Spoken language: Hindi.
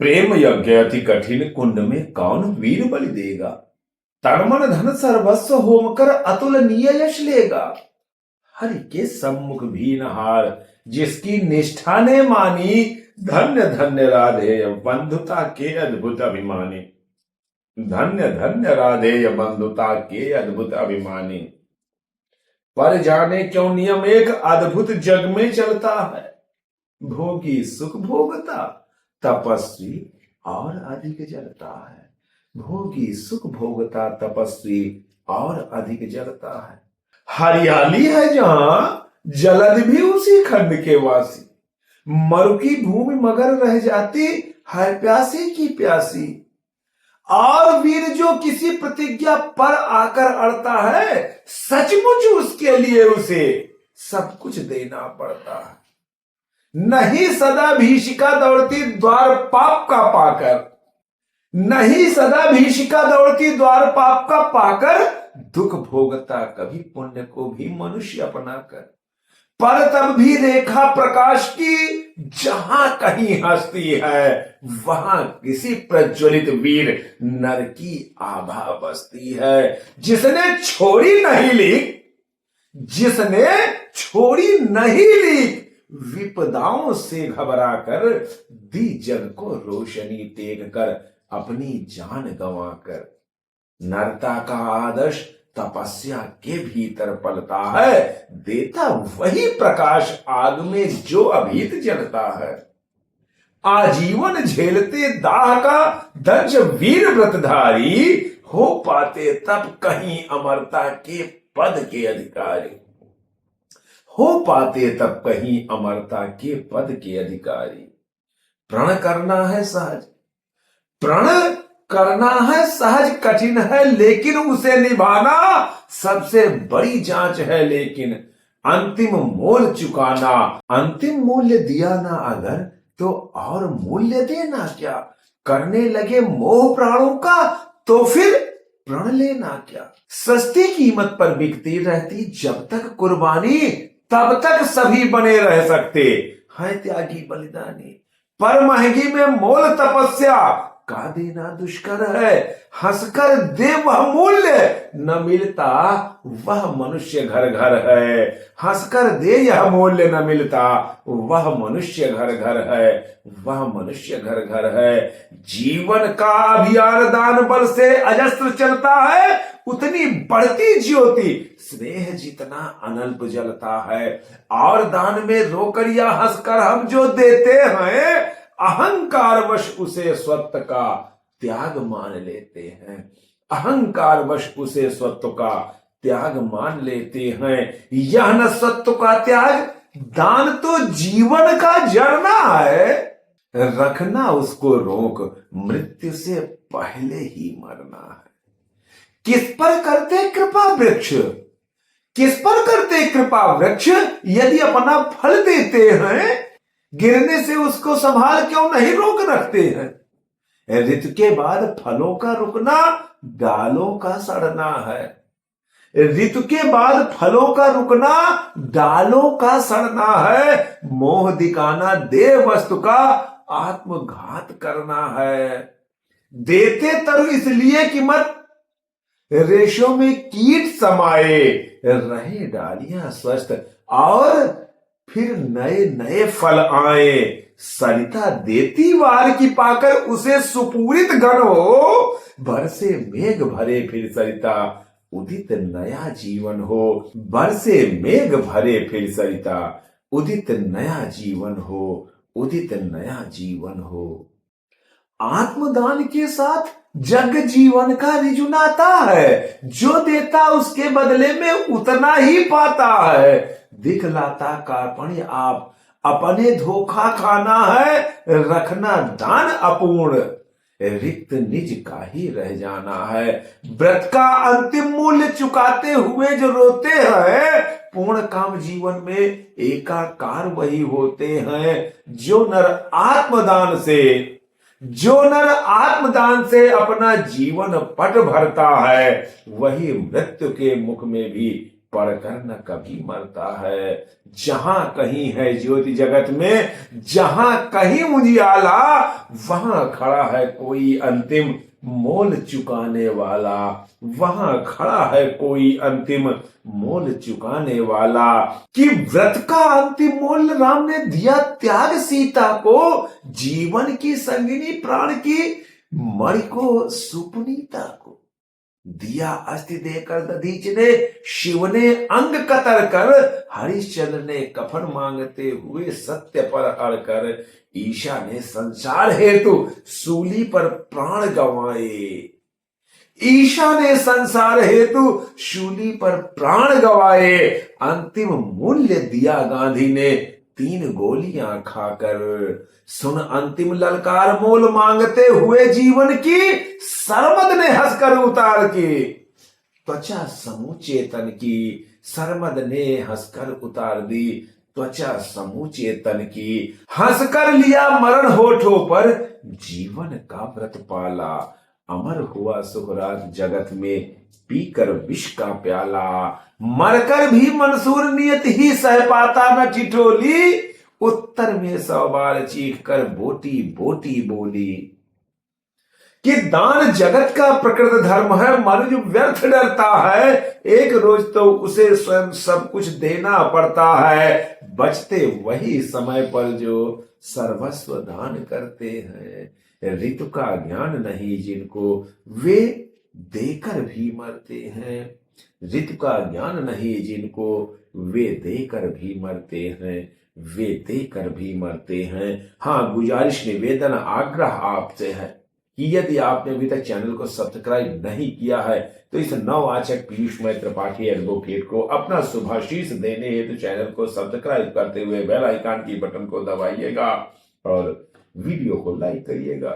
प्रेम यज्ञ अति कठिन कुंड में कौन वीर बलि देगा। तन मन धन सर्वस्व होम कर अतुलनीय यश लेगा। हरि के सम्मुख भी नहार जिसकी निष्ठा ने मानी। धन्य धन्य राधेय बंधुता के अद्भुत अभिमानी। धन्य धन्य राधेय बंधुता के अद्भुत अभिमानी। पर जाने क्यों नियम एक अद्भुत जग में चलता है। भोगी सुख भोगता तपस्वी और अधिक जलता है। भोगी सुख भोगता तपस्वी और अधिक जलता है। हरियाली है जहां जलद भी उसी खंड के वासी। मरु की भूमि मगर रह जाती है प्यासी की प्यासी। और वीर जो किसी प्रतिज्ञा पर आकर अड़ता है सचमुच उसके लिए उसे सब कुछ देना पड़ता है। नहीं सदा भीषिका दौड़ती द्वार पाप का पाकर। नहीं सदा भीषिका दौड़ती द्वार पाप का पाकर। दुख भोगता कभी पुण्य को भी मनुष्य अपना कर। पर तब भी रेखा प्रकाश की जहां कहीं हस्ती है वहां किसी प्रज्वलित वीर नर की आभा बसती है। जिसने छोड़ी नहीं लीक जिसने छोड़ी नहीं लीक विपदाओं से घबरा कर दी जग को रोशनी टेक कर अपनी जान गंवा कर। नरता का आदर्श तपस्या के भीतर पलता है। देता वही प्रकाश आग में जो अभीत जलता है। आजीवन झेलते दाह का दंश वीर व्रतधारी हो पाते तब कहीं अमरता के पद के अधिकारी। हो पाते तब कहीं अमरता के पद के अधिकारी। प्रण करना है सहज। प्रण करना है सहज कठिन है लेकिन उसे निभाना सबसे बड़ी जांच है। लेकिन अंतिम मोल चुकाना। अंतिम मूल्य दिया ना अगर तो और मूल्य देना क्या। करने लगे मोह प्राणों का तो फिर प्रण लेना क्या। सस्ती कीमत पर बिकती रहती जब तक कुर्बानी तब तक सभी बने रह सकते हैं त्यागी बलिदानी। पर महंगी में मोल तपस्या का देना दुष्कर है। हंसकर दे वह मूल्य न मिलता वह मनुष्य घर घर है। हंसकर दे यह मूल्य न मिलता वह मनुष्य घर घर है। वह मनुष्य घर घर है। जीवन का अभियान दान बल से अजस्त्र चलता है। उतनी बढ़ती ज्योति स्नेह जितना अनल्प जलता है। और दान में रोकर या हंसकर हम जो देते हैं अहंकार वश उसे स्वत्व का त्याग मान लेते हैं। अहंकार वश उसे स्वत्व का त्याग मान लेते हैं। यह न स्वत्व का त्याग दान तो जीवन का जरना है। रखना उसको रोक मृत्यु से पहले ही मरना है। किस पर करते कृपा वृक्ष। किस पर करते कृपा वृक्ष यदि अपना फल देते हैं गिरने से उसको संभाल क्यों नहीं रोक रखते हैं। ऋतु के बाद फलों का रुकना डालों का सड़ना है। ऋतु के बाद फलों का रुकना डालों का सड़ना है। मोह दिखाना दे वस्तु का आत्मघात करना है। देते तरु इसलिए कि मत रेशों में कीट समाये रहे डालियां स्वस्थ और फिर नए नए फल आए। सरिता देती वार की पाकर उसे सुपूरित घन हो। बरसे मेघ भरे फिर सरिता उदित नया जीवन हो। बरसे मेघ भरे फिर सरिता उदित नया जीवन हो। उदित नया जीवन हो। आत्मदान के साथ जग जीवन का रिजु नाता है। जो देता उसके बदले में उतना ही पाता है। दिखलाता कार्पण्य आप अपने धोखा खाना है। रखना दान अपूर्ण रिक्त निज का ही रह जाना है। व्रत का अंतिम मूल्य चुकाते हुए जो रोते हैं पूर्ण काम जीवन में एकाकार वही होते हैं। जो नर आत्मदान से अपना जीवन पट भरता है वही मृत्यु के मुख में भी पढ़कर न कभी मरता है। जहां कहीं है ज्योति जगत में, जहां कहीं उजियाला, वहां खड़ा है कोई अंतिम मोल चुकाने वाला। वहां खड़ा है कोई अंतिम मोल चुकाने वाला। कि व्रत का अंतिम मोल राम ने दिया त्याग सीता को, जीवन की संगिनी प्राण की मणि को सुपुनीता को। दिया अस्थि देकर दधीच ने, शिव ने अंग कतर कर, हरिश्चंद्र ने कफन मांगते हुए सत्य पर अड़कर, ईशा ने संसार हेतु सूली पर प्राण गंवाए। ईशा ने संसार हेतु शूली पर प्राण गवाए। अंतिम मूल्य दिया गांधी ने 3 गोलियां खाकर। सुन अंतिम ललकार मोल मांगते हुए जीवन की, सरमद ने हंसकर उतार के। त्वचा समूचे तन की, सरमद ने हंसकर उतार दी। त्वचा समूचे तन की, हंसकर लिया मरण होठों पर, जीवन का व्रत पाला। अमर हुआ सुखराज जगत में, पीकर विष का प्याला। मरकर भी मंसूर नियत ही सह पाता न ठिठोली, उत्तर में 100 बार चीख कर बोटी बोटी बोली। कि दान जगत का प्रकृत धर्म है, मनुष्य व्यर्थ डरता है, एक रोज तो उसे स्वयं सब कुछ देना पड़ता है। बचते वही समय पर जो सर्वस्व दान करते हैं। ऋतु का ज्ञान नहीं जिनको, वे देकर भी मरते हैं। ऋतु का ज्ञान नहीं जिनको, वे देकर भी मरते हैं। वे देकर भी मरते हैं। हाँ, गुजारिश निवेदन आग्रह आपसे है कि यदि आपने अभी तक चैनल को सब्सक्राइब नहीं किया है तो इस नववाचक पीयूष मय त्रिपाठी एडवोकेट को अपना शुभाशीष देने हेतु चैनल को सब्सक्राइब करते हुए बेल आइकन की बटन को दबाइएगा और वीडियो को लाइक करिएगा।